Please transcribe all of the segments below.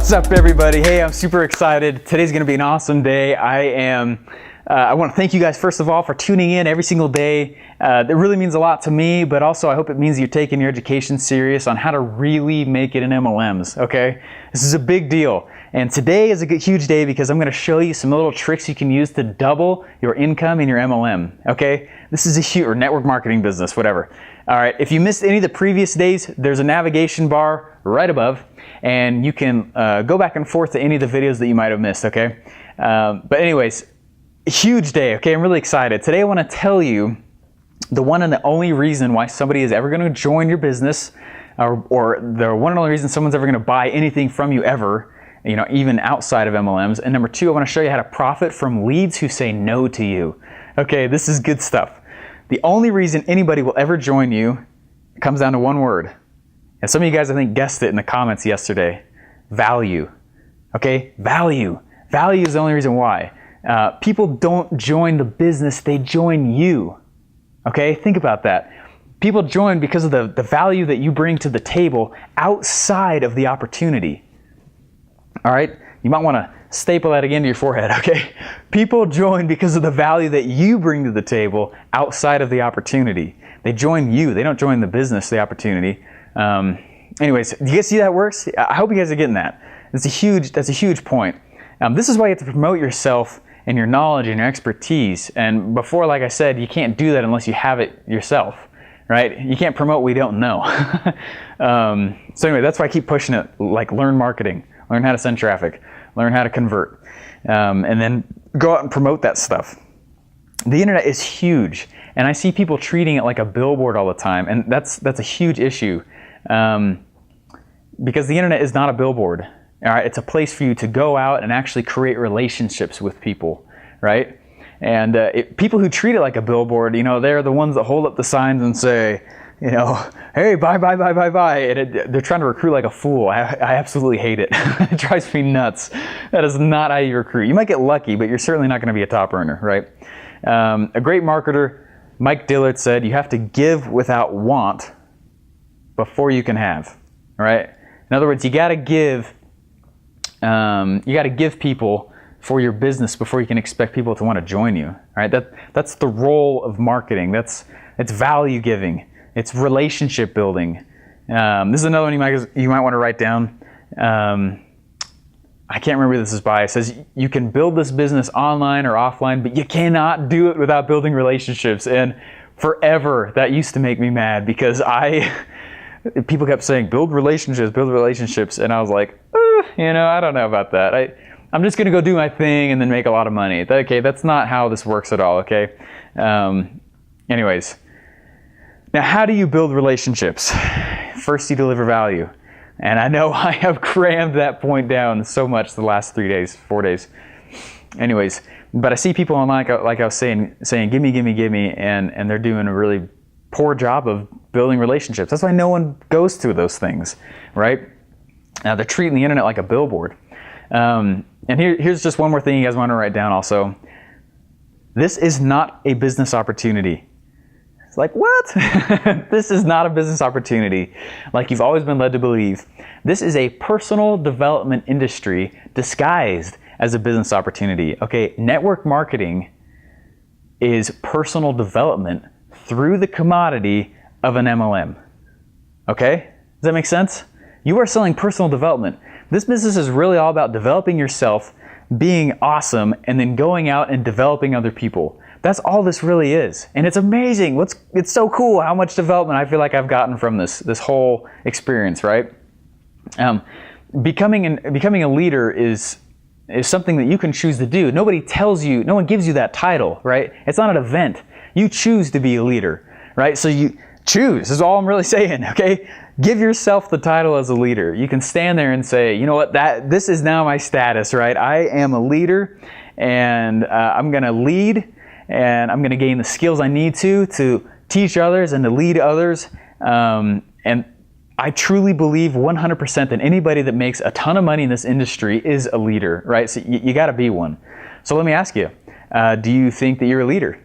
What's up, everybody? Hey, I'm super excited. Today's gonna be an awesome day. I want to thank you guys first of all for tuning in every single day. It really means a lot to me, but also I hope it means you're taking your education serious on how to really make it in MLMs, okay? This is a big deal. And today is a huge day because I'm going to show you some little tricks you can use to double your income in your MLM, okay? This is a huge, or network marketing business, whatever. All right, if you missed any of the previous days, there's a navigation bar right above, and you can go back and forth to any of the videos that you might have missed, okay? But anyways, huge day, okay? I'm really excited. Today I want to tell you the one and the only reason why somebody is ever going to join your business, or the one and only reason someone's ever going to buy anything from you ever, you know, even outside of MLMs. And number two, I want to show you how to profit from leads who say no to you. Okay, this is good stuff. The only reason anybody will ever join you comes down to one word. And some of you guys, I think, guessed it in the comments yesterday. Value. Okay, value. Value is the only reason why. People don't join the business, they join you. Okay, think about that. People join because of the value that you bring to the table outside of the opportunity. All right, you might want to staple that again to your forehead, okay? People join because of the value that you bring to the table outside of the opportunity. They join you, they don't join the business, the opportunity. Anyways, do you guys see how that works? I hope you guys are getting that. That's a huge point. This is why you have to promote yourself and your knowledge and your expertise. And before, like I said, you can't do that unless you have it yourself, right? You can't promote what you don't know. So anyway, that's why I keep pushing it, like learn marketing, learn how to send traffic, learn how to convert, and then go out and promote that stuff. The internet is huge, and I see people treating it like a billboard all the time, and that's a huge issue, because the internet is not a billboard. All right, it's a place for you to go out and actually create relationships with people, right? And people who treat it like a billboard, you know, they're the ones that hold up the signs and say, you know, hey, buy, buy, buy, buy, buy. And they're trying to recruit like a fool. I absolutely hate it. It drives me nuts. That is not how you recruit. You might get lucky, but you're certainly not going to be a top earner, right? A great marketer, Mike Dillard, said, you have to give without want before you can have, all right? In other words, you got to give people for your business before you can expect people to want to join you. All right, that's the role of marketing. It's value giving. It's relationship building. This is another one you might want to write down. I can't remember who this is by. It says you can build this business online or offline, but you cannot do it without building relationships. And forever that used to make me mad because people kept saying build relationships, and I was like, you know, I don't know about that. I'm just going to go do my thing and then make a lot of money. Okay, that's not how this works at all, okay? Anyways, now how do you build relationships? First, you deliver value. And I know I have crammed that point down so much the last 4 days. Anyways, but I see people online, like I was saying, give me, and they're doing a really poor job of building relationships. That's why no one goes through those things, right? Now they're treating the internet like a billboard. And here's just one more thing you guys want to write down also. This is not a business opportunity. It's like, what? This is not a business opportunity, like you've always been led to believe. This is a personal development industry disguised as a business opportunity. Okay, network marketing is personal development through the commodity of an MLM. Okay, does that make sense? You are selling personal development. This business is really all about developing yourself, being awesome, and then going out and developing other people. That's all this really is. And it's amazing. It's so cool how much development I feel like I've gotten from this whole experience, right? Becoming a leader is something that you can choose to do. Nobody tells you, no one gives you that title, right? It's not an event. You choose to be a leader, right? So you choose, is all I'm really saying, okay? Give yourself the title as a leader. You can stand there and say, you know what, this is now my status, right? I am a leader, and I'm gonna lead, and I'm gonna gain the skills I need to teach others and to lead others. And I truly believe 100% that anybody that makes a ton of money in this industry is a leader, right? So you gotta be one. So let me ask you, do you think that you're a leader?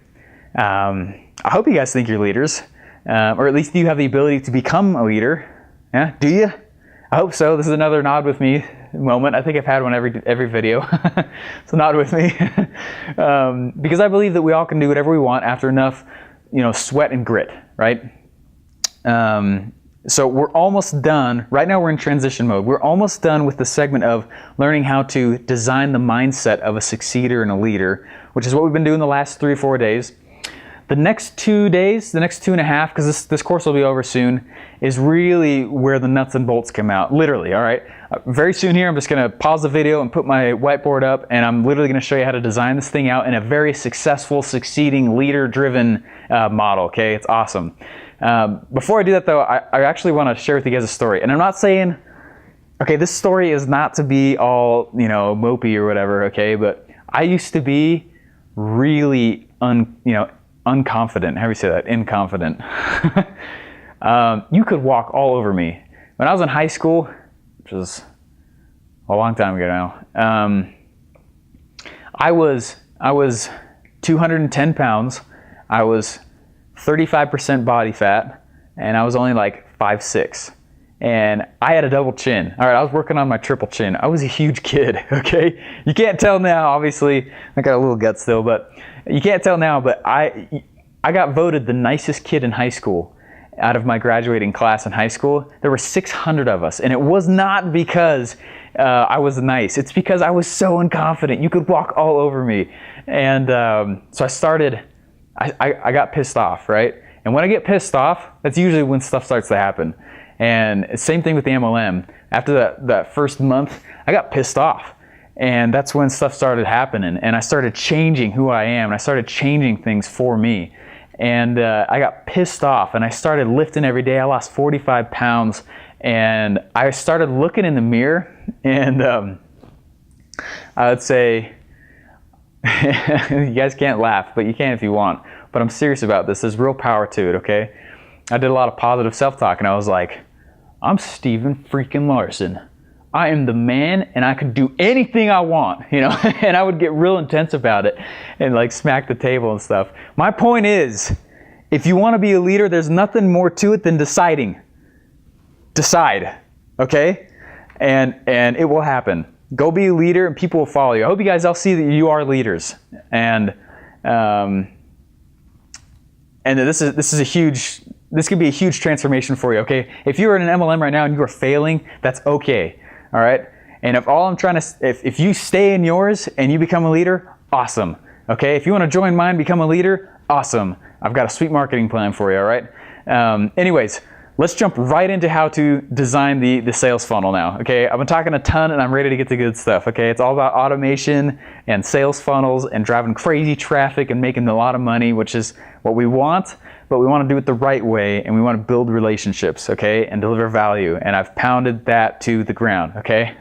I hope you guys think you're leaders. Or at least you have the ability to become a leader. Yeah, do you? I hope so. This is another nod with me. moment. I think I've had one every video, so nod with me. Because I believe that we all can do whatever we want after enough, sweat and grit, right? So we're almost done. Right now we're in transition mode. We're almost done with the segment of learning how to design the mindset of a succeeder and a leader, which is what we've been doing the last 3 or 4 days. The next 2 days, the next 2.5, because this course will be over soon, is really where the nuts and bolts come out, literally, all right? Very soon here, I'm just gonna pause the video and put my whiteboard up, and I'm literally gonna show you how to design this thing out in a very successful, succeeding, leader-driven model, okay? It's awesome. Before I do that though, I actually wanna share with you guys a story. And I'm not saying, okay, this story is not to be all, mopey or whatever, okay? But I used to be really, unconfident. How do you say that? Inconfident. You could walk all over me. When I was in high school, which was a long time ago now, I was 210 pounds. I was 35% body fat, and I was only like 5'6". And I had a double chin. All right, I was working on my triple chin. I was a huge kid, okay? You can't tell now, obviously. I got a little gut still, but you can't tell now, but I got voted the nicest kid in high school out of my graduating class in high school. There were 600 of us, and it was not because I was nice. It's because I was so unconfident. You could walk all over me. And so I got pissed off, right? And when I get pissed off, that's usually when stuff starts to happen. And same thing with the MLM. After that first month, I got pissed off. And that's when stuff started happening. And I started changing who I am. And I started changing things for me. And I got pissed off. And I started lifting every day. I lost 45 pounds. And I started looking in the mirror. And I would say, you guys can't laugh, but you can if you want. But I'm serious about this. There's real power to it, okay? I did a lot of positive self-talk. And I was like, I'm Steven freaking Larson. I am the man, and I can do anything I want, and I would get real intense about it and like smack the table and stuff. My point is, if you want to be a leader, there's nothing more to it than deciding. Decide, okay? And it will happen. Go be a leader and people will follow you. I hope you guys all see that you are leaders. And this could be a huge transformation for you, okay? If you're in an MLM right now and you are failing, that's okay, all right? And if you stay in yours and you become a leader, awesome, okay? If you want to join mine, become a leader, awesome. I've got a sweet marketing plan for you, all right? Anyways, let's jump right into how to design the sales funnel now, okay? I've been talking a ton and I'm ready to get to good stuff, okay? It's all about automation and sales funnels and driving crazy traffic and making a lot of money, which is what we want, but we want to do it the right way and we want to build relationships, okay? And deliver value. And I've pounded that to the ground, okay?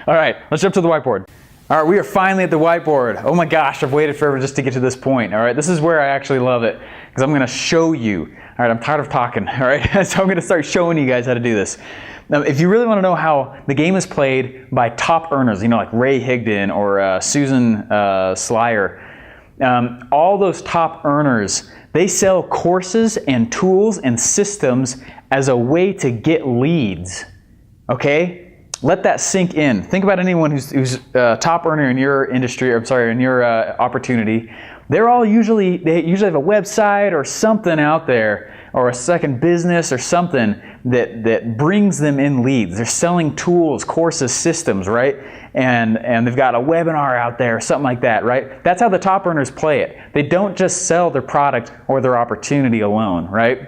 All right, let's jump to the whiteboard. All right, we are finally at the whiteboard. Oh my gosh, I've waited forever just to get to this point, all right? This is where I actually love it because I'm going to show you. All right, I'm tired of talking, all right? So I'm going to start showing you guys how to do this. Now, if you really want to know how the game is played by top earners, like Ray Higdon or Susan Slyer, all those top earners, they sell courses and tools and systems as a way to get leads, okay? Let that sink in. Think about anyone who's a top earner in your industry, in your opportunity. They usually have a website or something out there, or a second business or something that brings them in leads. They're selling tools, courses, systems, right? And they've got a webinar out there, or something like that, right? That's how the top earners play it. They don't just sell their product or their opportunity alone, right?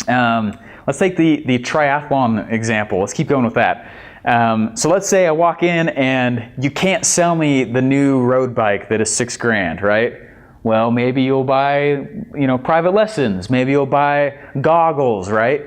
Let's take the triathlon example. Let's keep going with that. So let's say I walk in and you can't sell me the new road bike that is $6,000, right? Well, maybe you'll buy, private lessons. Maybe you'll buy goggles, right?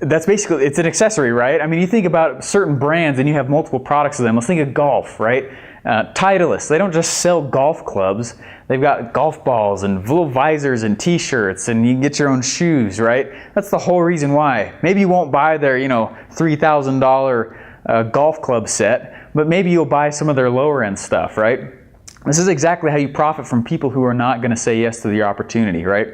That's basically, it's an accessory, right? I mean, you think about certain brands and you have multiple products of them. Let's think of golf, right? Titleist, they don't just sell golf clubs. They've got golf balls and little visors and t-shirts, and you can get your own shoes, right? That's the whole reason why. Maybe you won't buy their, $3,000 golf club set, but maybe you'll buy some of their lower end stuff, right? This is exactly how you profit from people who are not going to say yes to your opportunity, right?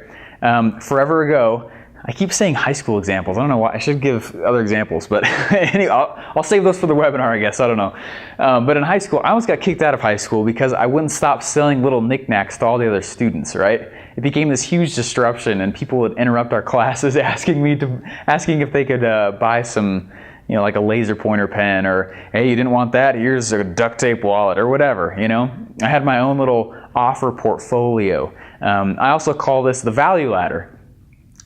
Forever ago, I keep saying high school examples. I don't know why. I should give other examples, but anyway, I'll save those for the webinar, I guess. I don't know. But in high school, I almost got kicked out of high school because I wouldn't stop selling little knickknacks to all the other students, right? It became this huge disruption, and people would interrupt our classes asking if they could buy some, like a laser pointer pen, or, hey, you didn't want that? Here's a duct tape wallet, or whatever, I had my own little offer portfolio. I also call this the value ladder.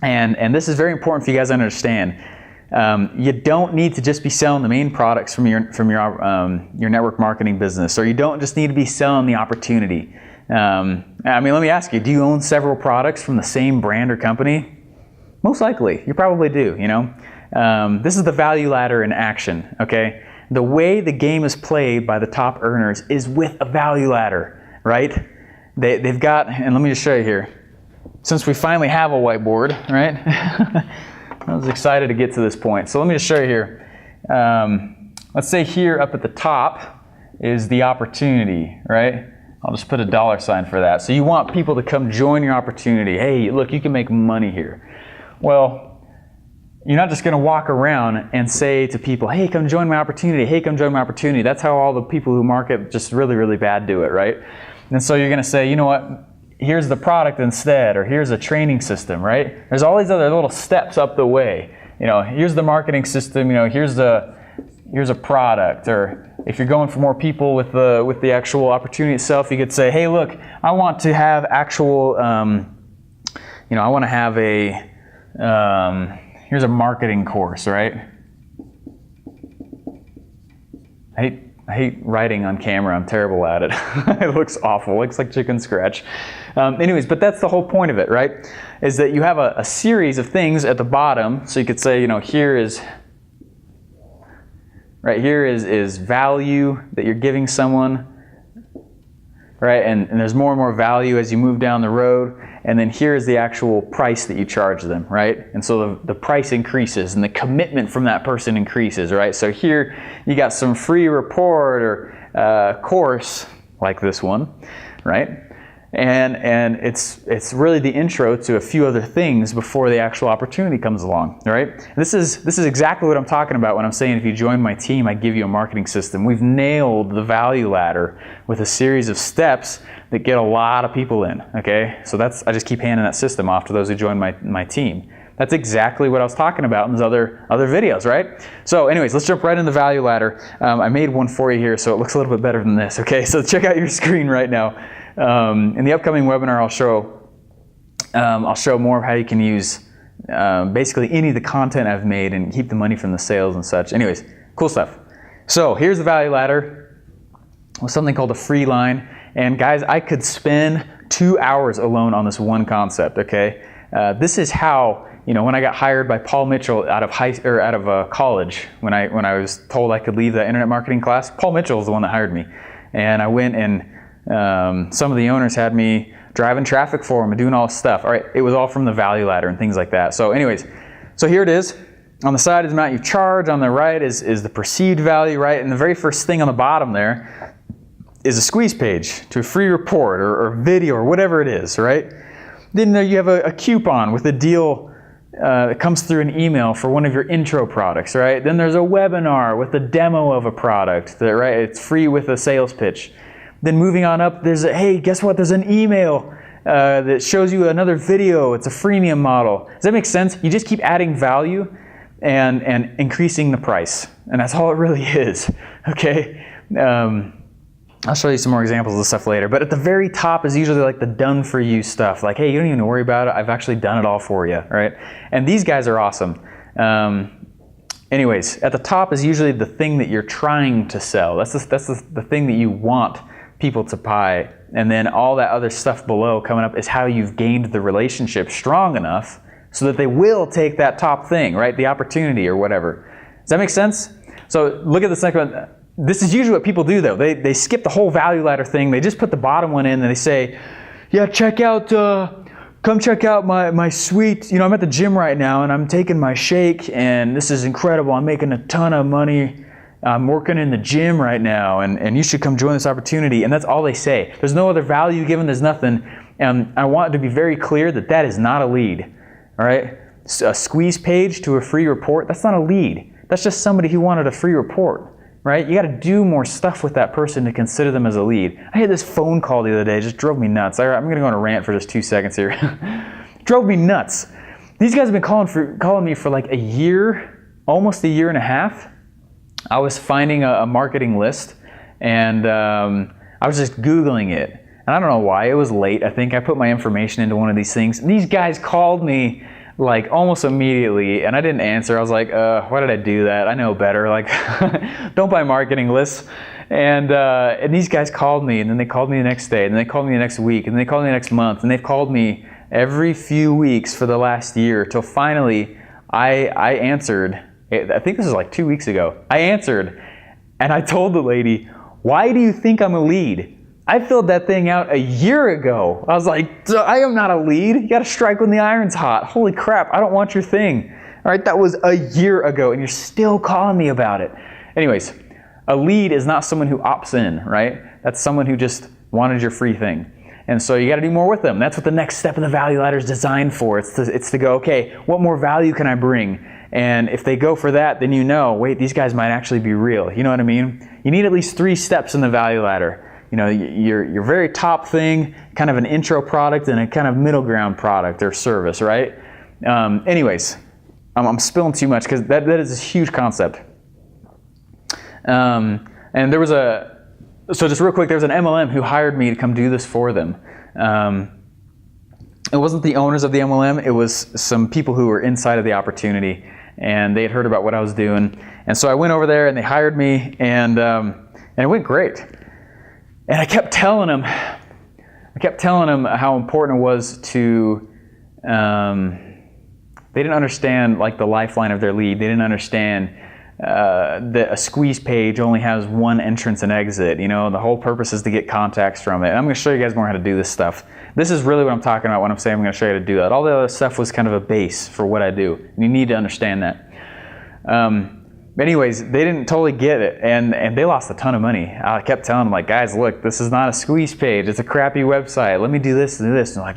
And this is very important for you guys to understand. You don't need to just be selling the main products from your network marketing business, or you don't just need to be selling the opportunity. Let me ask you, do you own several products from the same brand or company? Most likely, you probably do, This is the value ladder in action, okay? The way the game is played by the top earners is with a value ladder, right? They've got, and let me just show you here. Since we finally have a whiteboard, right? I was excited to get to this point. So let me just show you here. Let's say here up at the top is the opportunity, right? I'll just put a $ for that. So you want people to come join your opportunity. Hey, look, you can make money here. Well, you're not just going to walk around and say to people, hey, come join my opportunity. Hey, come join my opportunity. That's how all the people who market just really, really bad do it, right? And so you're going to say, you know what? Here's the product instead, or here's a training system, right? There's all these other little steps up the way. Here's the marketing system, here's a product, or if you're going for more people with the actual opportunity itself, you could say, hey, look, I want to have actual, I want to have here's a marketing course, right? I hate writing on camera. I'm terrible at it. It looks awful. It looks like chicken scratch. Anyways, but that's the whole point of it, right? Is that you have a series of things at the bottom. So you could say, here is value that you're giving someone, right? And there's more and more value as you move down the road. And then here is the actual price that you charge them, right? And so the price increases and the commitment from that person increases, right? So here you got some free report or course like this one, right? And it's really the intro to a few other things before the actual opportunity comes along, right? This is exactly what I'm talking about when I'm saying if you join my team, I give you a marketing system. We've nailed the value ladder with a series of steps that get a lot of people in, okay? So I just keep handing that system off to those who join my team. That's exactly what I was talking about in those other videos, right? So anyways, let's jump right into the value ladder. I made one for you here, so it looks a little bit better than this, okay? So check out your screen right now. In the upcoming webinar, I'll show more of how you can use basically any of the content I've made and keep the money from the sales and such. Anyways, cool stuff. So here's the value ladder with something called a free line. And guys, I could spend 2 hours alone on this one concept, okay? This is how, when I got hired by Paul Mitchell out of college, when I was told I could leave that internet marketing class, Paul Mitchell was the one that hired me. And I went and some of the owners had me driving traffic for them and doing all this stuff. All right, it was all from the value ladder and things like that. So anyways, so here it is. On the side is the amount you charge. On the right is the perceived value, right? And the very first thing on the bottom there is a squeeze page to a free report or video or whatever it is, right? Then you have a coupon with a deal that comes through an email for one of your intro products, right? Then there's a webinar with a demo of a product, right? It's free with a sales pitch. Then moving on up, hey, guess what? There's an email that shows you another video. It's a freemium model. Does that make sense? You just keep adding value and increasing the price. And that's all it really is, okay? I'll show you some more examples of this stuff later. But at the very top is usually like the done for you stuff. Like, hey, you don't even worry about it. I've actually done it all for you, right? And these guys are awesome. Anyways, at the top is usually the thing that you're trying to sell. That's the thing that you want people to buy. And then all that other stuff below coming up is how you've gained the relationship strong enough so that they will take that top thing, right? The opportunity or whatever. Does that make sense? So look at the second one. This is usually what people do though. They skip the whole value ladder thing. They just put the bottom one in and they say, yeah, come check out my suite. I'm at the gym right now and I'm taking my shake and this is incredible. I'm making a ton of money. I'm working in the gym right now and you should come join this opportunity. And that's all they say. There's no other value given. There's nothing. And I want it to be very clear that is not a lead. All right. a squeeze page to a free report, that's not a lead. That's just somebody who wanted a free report, right? You got to do more stuff with that person to consider them as a lead. I had this phone call the other day, it just drove me nuts. I'm going to go on a rant for just 2 seconds here. Drove me nuts. These guys have been calling me for like a year, almost a year and a half. I was finding a marketing list, and I was just Googling it. And I don't know why, it was late. I think I put my information into one of these things. And these guys called me like almost immediately, and I didn't answer. I was like, why did I do that? I know better. Like, don't buy marketing lists. And these guys called me, and then they called me the next day, and then they called me the next week, and then they called me the next month, and they've called me every few weeks for the last year, till finally I answered. I think this was like 2 weeks ago. I answered, and I told the lady, why do you think I'm a lead? I filled that thing out a year ago. I was like, I am not a lead. You got to strike when the iron's hot. Holy crap, I don't want your thing. All right, that was a year ago, and you're still calling me about it. Anyways, a lead is not someone who opts in, right? That's someone who just wanted your free thing. And so you got to do more with them. That's what the next step in the value ladder is designed for. It's to go, okay, what more value can I bring? And if they go for that, then you know, wait, these guys might actually be real. You know what I mean? You need at least 3 steps in the value ladder. You know, your very top thing, kind of an intro product, and a kind of middle ground product or service, right? Anyways, I'm spilling too much because that is a huge concept. And there was so just real quick, there was an MLM who hired me to come do this for them. It wasn't the owners of the MLM, it was some people who were inside of the opportunity, and they had heard about what I was doing. And so I went over there and they hired me, and it went great. And I kept telling them how important it was to, they didn't understand like the lifeline of their lead. They didn't understand that a squeeze page only has one entrance and exit. You know, the whole purpose is to get contacts from it. And I'm going to show you guys more how to do this stuff. This is really what I'm talking about when I'm saying I'm going to show you how to do that. All the other stuff was kind of a base for what I do. And you need to understand that. But anyways, they didn't totally get it, and they lost a ton of money. I kept telling them, like, guys, look, this is not a squeeze page. It's a crappy website. Let me do this and do this. And they're like,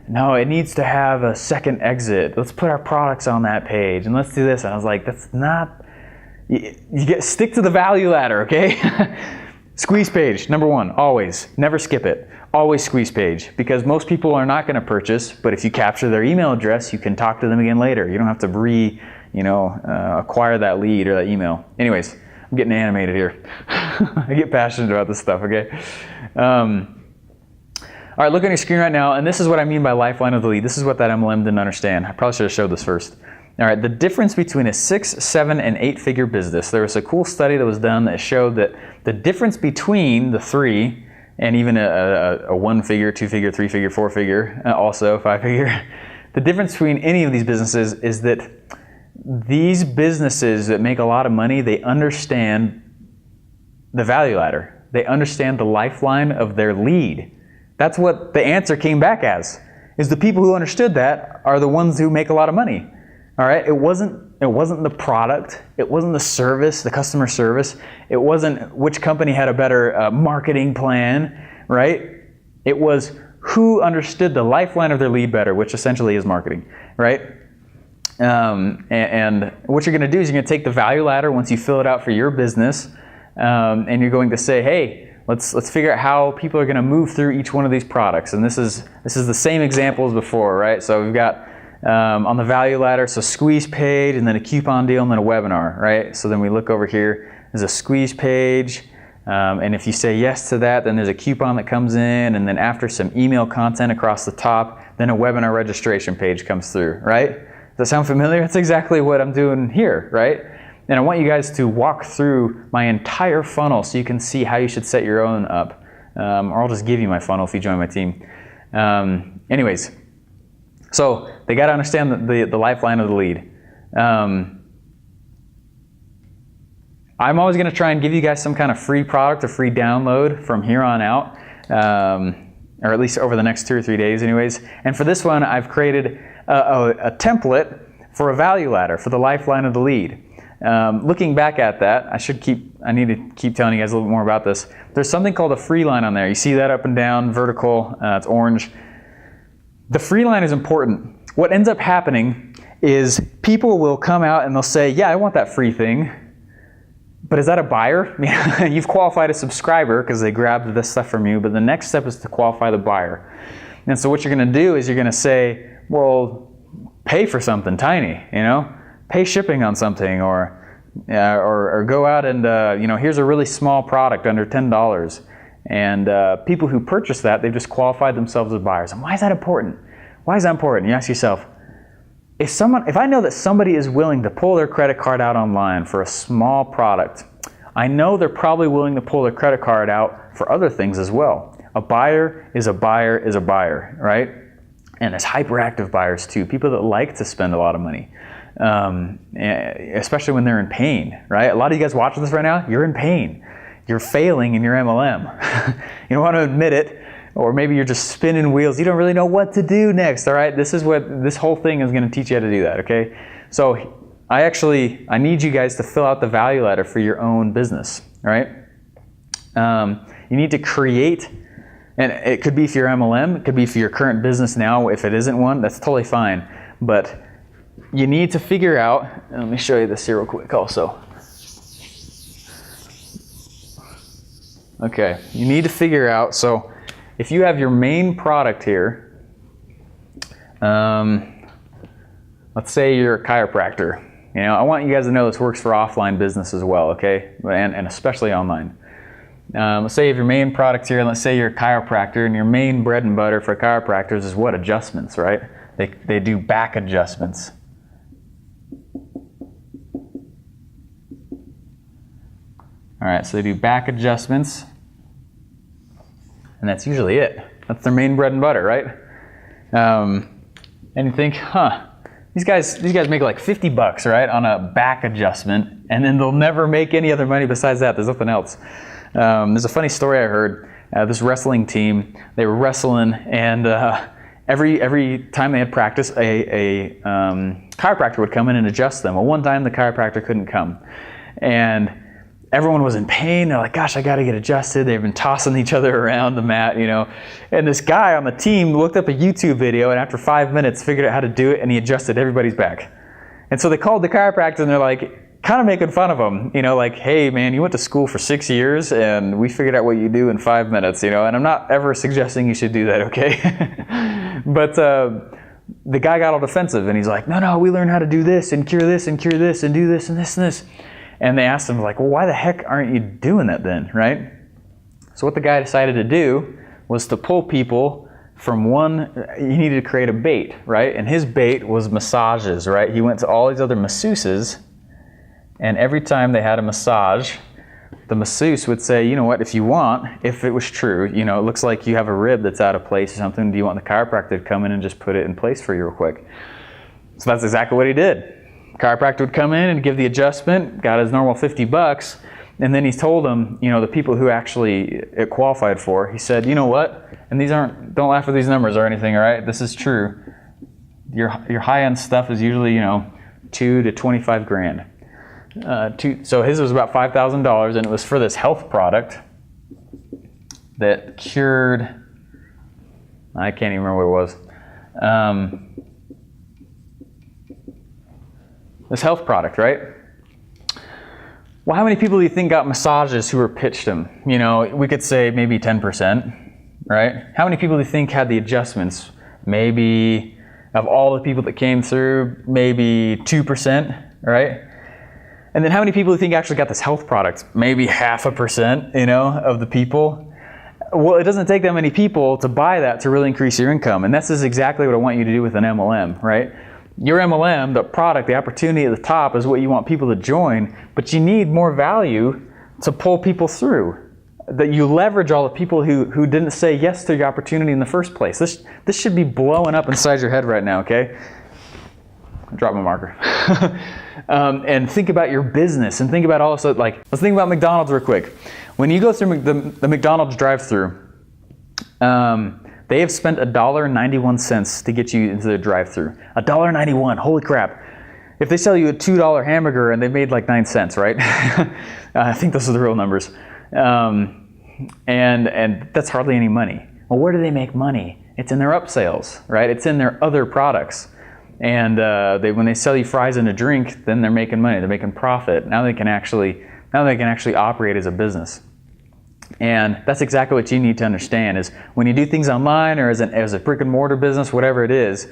no, it needs to have a second exit. Let's put our products on that page, and let's do this. And I was like, that's not, stick to the value ladder, okay? Squeeze page, number 1, always. Never skip it. Always squeeze page, because most people are not going to purchase, but if you capture their email address, you can talk to them again later. You don't have to acquire that lead or that email. Anyways, I'm getting animated here. I get passionate about this stuff, okay? All right, look on your screen right now, and this is what I mean by lifeline of the lead. This is what that MLM didn't understand. I probably should have showed this first. All right, the difference between a 6, 7, and 8-figure business. There was a cool study that was done that showed that the difference between the 3 and even a 1-figure, 2-figure, 3-figure, 4-figure, also 5-figure, the difference between any of these businesses is that these businesses that make a lot of money, they understand the value ladder. They understand the lifeline of their lead. That's what the answer came back as, is the people who understood that are the ones who make a lot of money. All right, it wasn't the product, it wasn't the service, the customer service, it wasn't which company had a better marketing plan, right? It was who understood the lifeline of their lead better, which essentially is marketing, right? And what you're going to do is you're going to take the value ladder once you fill it out for your business, and you're going to say, hey, let's figure out how people are going to move through each one of these products. And this is the same example as before, right? So we've got on the value ladder, so squeeze page, and then a coupon deal, and then a webinar, right? So then we look over here, there's a squeeze page, and if you say yes to that, then there's a coupon that comes in, and then after some email content across the top, then a webinar registration page comes through, right? Does that sound familiar? That's exactly what I'm doing here, right? And I want you guys to walk through my entire funnel so you can see how you should set your own up. Or I'll just give you my funnel if you join my team. Anyways, so they got to understand the lifeline of the lead. I'm always going to try and give you guys some kind of free product or free download from here on out, or at least over the next 2 or 3 days anyways. And for this one, I've created a template for a value ladder for the lifeline of the lead. Looking back at that, I need to keep telling you guys a little bit more about this. There's something called a free line on there. You see that up and down, vertical, it's orange. The free line is important. what ends up happening is people will come out and they'll say, yeah, I want that free thing. But is that a buyer? You've qualified a subscriber because they grabbed this stuff from you, but the next step is to qualify the buyer. And so what you're going to do is you're going to say, well, pay for something tiny, pay shipping on something, or go out and, here's a really small product under $10. And people who purchase that, they've just qualified themselves as buyers. And why is that important? Why is that important? You ask yourself, if I know that somebody is willing to pull their credit card out online for a small product, I know they're probably willing to pull their credit card out for other things as well. A buyer is a buyer is a buyer, right? And there's hyperactive buyers too, people that like to spend a lot of money, especially when they're in pain, right? A lot of you guys watching this right now, you're in pain. You're failing in your MLM. You don't want to admit it, or maybe you're just spinning wheels. You don't really know what to do next, all right? This is what this whole thing is going to teach you how to do that, okay? So I need you guys to fill out the value ladder for your own business, all right? You need to create, and it could be for your MLM, it could be for your current business now. If it isn't one, that's totally fine. But you need to figure out, let me show you this here real quick also. Okay, you need to figure out, so if you have your main product here, let's say you're a chiropractor. I want you guys to know this works for offline business as well, okay? And especially online. Let's say you have your main product here, and let's say you're a chiropractor, and your main bread and butter for chiropractors is what? Adjustments, right? They do back adjustments. All right, so they do back adjustments. And that's usually it. That's their main bread and butter, right? And you think, these guys make like $50, right, on a back adjustment, and then they'll never make any other money besides that. There's nothing else. There's a funny story I heard. This wrestling team, they were wrestling, and every time they had practice, a chiropractor would come in and adjust them. Well, one time the chiropractor couldn't come, and everyone was in pain. They're like, gosh, I got to get adjusted. They've been tossing each other around the mat, And this guy on the team looked up a YouTube video, and after 5 minutes figured out how to do it, and he adjusted everybody's back. And so they called the chiropractor, and they're like, kind of making fun of him, like, hey, man, you went to school for 6 years, and we figured out what you do in 5 minutes, And I'm not ever suggesting you should do that, okay? But the guy got all defensive, and he's like, no, we learned how to do this, and cure this, and cure this, and do this, and this, and this. And they asked him, like, well, why the heck aren't you doing that then, right? So what the guy decided to do was to pull people from he needed to create a bait, right? And his bait was massages, right? He went to all these other masseuses, and every time they had a massage, the masseuse would say, you know what, if you want, if it was true, it looks like you have a rib that's out of place or something, do you want the chiropractor to come in and just put it in place for you real quick? So that's exactly what he did. Chiropractor would come in and give the adjustment, got his normal $50, and then he told them, the people who actually it qualified for, he said, you know what, and don't laugh at these numbers or anything, all right? This is true. Your high-end stuff is usually, $2 to $25,000. So his was about $5,000, and it was for this health product that cured, I can't even remember what it was. This health product, right? Well, how many people do you think got massages who were pitched them? We could say maybe 10%, right? How many people do you think had the adjustments? Maybe, of all the people that came through, maybe 2%, right? And then how many people do you think actually got this health product? Maybe 0.5%, of the people. Well, it doesn't take that many people to buy that to really increase your income. And this is exactly what I want you to do with an MLM, right? Your MLM, the product, the opportunity at the top is what you want people to join, but you need more value to pull people through. That you leverage all the people who didn't say yes to your opportunity in the first place. This should be blowing up inside your head right now, okay? Drop my marker. And think about your business and think about all this. Let's think about McDonald's real quick. When you go through the McDonald's drive-thru, they have spent $1.91 to get you into the drive-thru. $1.91, holy crap. If they sell you a $2 hamburger and they've made like 9 cents, right? I think those are the real numbers. And that's hardly any money. Well, where do they make money? It's in their upsales, right? It's in their other products. And when they sell you fries and a drink, then they're making money, they're making profit. Now they can actually operate as a business. And that's exactly what you need to understand is when you do things online or as a brick and mortar business, whatever it is,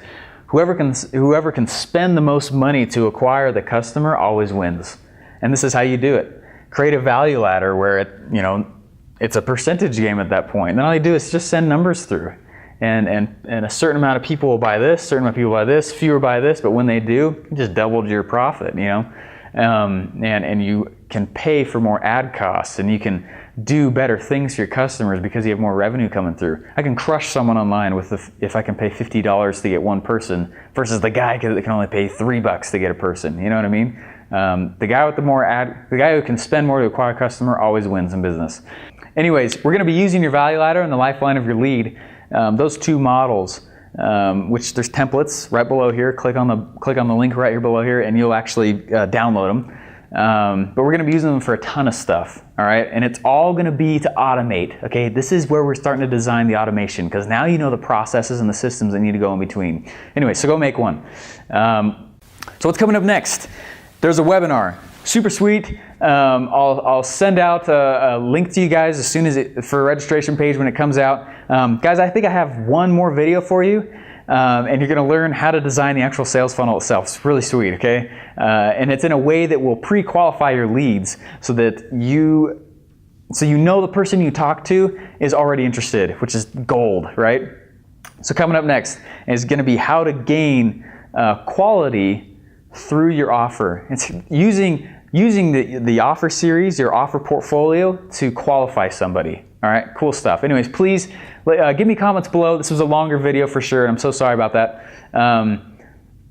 whoever can spend the most money to acquire the customer always wins. And this is how you do it. Create a value ladder where it's a percentage game at that point. And then all you do is just send numbers through. And a certain amount of people will buy this, certain amount of people buy this, fewer buy this, but when they do, you just doubled your profit, and you can pay for more ad costs, and you can do better things for your customers because you have more revenue coming through. I can crush someone online if I can pay $50 to get one person versus the guy that can only pay $3 to get a person. You know what I mean? The guy who can spend more to acquire a customer always wins in business. Anyways, we're going to be using your value ladder and the lifeline of your lead. Those two models, which there's templates right below here. Click on the link right here below here, and you'll actually download them. But we're going to be using them for a ton of stuff, all right? And it's all going to be to automate, okay? This is where we're starting to design the automation because now you know the processes and the systems that need to go in between. Anyway, so go make one. So what's coming up next? There's a webinar. Super sweet. I'll send out a link to you guys as soon as for a registration page when it comes out. Guys, I think I have one more video for you. And you're going to learn how to design the actual sales funnel itself. It's really sweet, okay? And it's in a way that will pre-qualify your leads so that you know the person you talk to is already interested, which is gold, right? So coming up next is going to be how to gain quality through your offer. It's using the offer series, your offer portfolio to qualify somebody. All right, cool stuff. Anyways, please give me comments below. This was a longer video for sure, and I'm so sorry about that.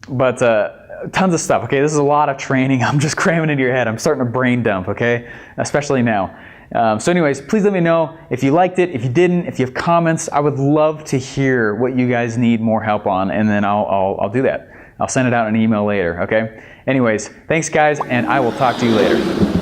But tons of stuff, okay? This is a lot of training. I'm just cramming into your head. I'm starting to brain dump, okay? Especially now. So anyways, please let me know if you liked it, if you didn't, if you have comments. I would love to hear what you guys need more help on, and then I'll do that. I'll send it out in an email later, okay? Anyways, thanks guys, and I will talk to you later.